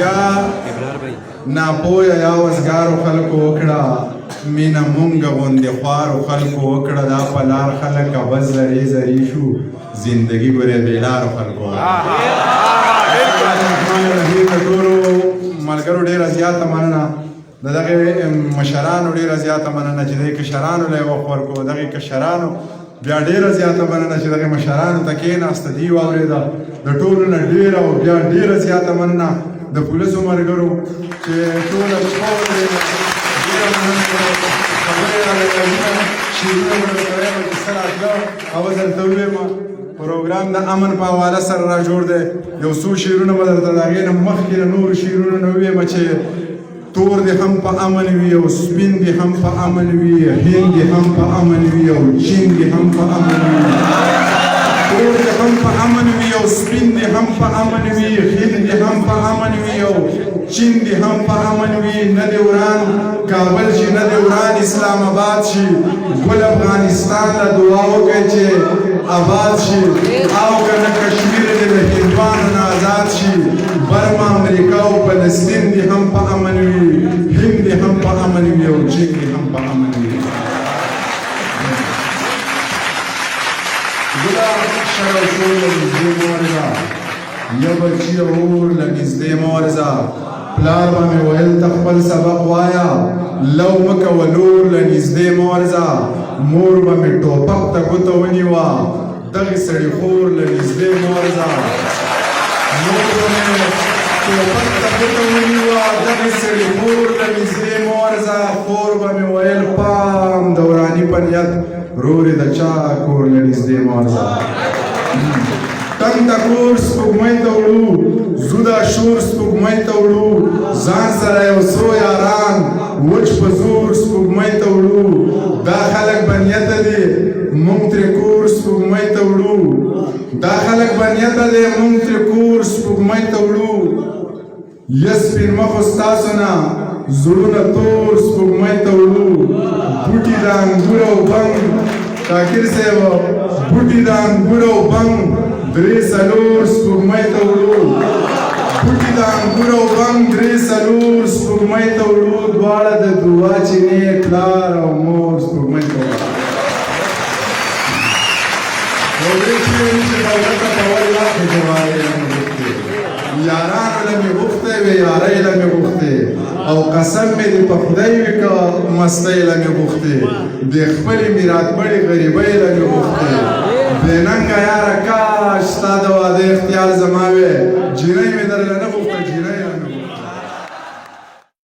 یا ناپوهه یا وزګارو خلکو وکړه مینه مونږ غوندې خوارو خلکو وکړه دا په لار خلک بس زرې زرې شو زندګي ګورې بېلارو خلکو د ټولو ملګرو ډېره زیاته مننه د دغې مشرانو ډېره زیاته مننه چې دغې کشرانو له یې وخت ورکړو دغې کشرانو بیا ډېره زیاته مننه چې دغې مشرانو ته کېناسته دي واورېده د ټولو نه ډېره او بیا ډېره زیاته مننه د پولیسو ملګرو چې ټوله پروګرام د امن په حواله سره را جوړ دی یو څو شعرونه به درته د هغې نه مخکې د نورو شعرونو نه ووایم چې تور دې هم په امن وي او سپین دې هم په امن وي هند دې هم په امن وي او چین دې هم په امن وي تور دې هم په امن وي او سپین دې هم په امن وي هند دې هم په امن وي او چین دې هم په امن وي نه دې وران کابل شي نه دې وران اسلام آباد شي ګل افغانستان له دعا وکړئ چې آباد شي او که نه کشمیر دې د هندوانو نه آزاد شي برما امریکا او فلسطین دې هم په امن وي هند دې هم په امن وي او چین دې هم په امن وي ګله شر او شور له نږدې مه ورځه یا بچي اور له نږدې مه ورځه پلار به مې ویل ته خپل سبق وایه لو مه کوه لور له نږدې مه ورځه مور به مې ټوپک ته ګوته ونیوه دغې سړي خور له نږدې مه ورځه مور به مې ټوپک ته ګوته ونیوه دغې سړي خور له نږدې مه ورځه خور به مې ویل پام د وراني په نیت رورې د چا کور له نږدې مه ورځه تنگ د کور سپوږمۍ ته وړو زو دا شور سپوږمۍ ته وړو ځان سره یو څو یاران وچ په زور سپوږمۍ ته وړو دا خلک به نیته دي موږ ترې کور سپوږمۍ ته وړو دا خلک به نیته دي موږ ترې کور سپوږمۍ ته وړو یا سپین مخو ستاسو نه زړونه تور سپوږمۍ ته وړو بوټي د انګور او بنګ شاکر صاحب بوټي د انګور او بنګ درې څلور سپوږمۍ ته وړو بوټي د انګور او بنګ درې څلور سپوږمۍ ته وړو دواړه د دعا چینې پلار او مور سپوږمۍ ته وړو یارانو له مې غوښتی وې یارۍ له مې غوښتې او قسم مې د په خدای وي که مستۍ له مې غوښتې د خپلې میراتبړې غریبۍ له مې غوښتې بې ننګه یاره کاش ستا د واده اختیار زما وې جینۍ مې درله نه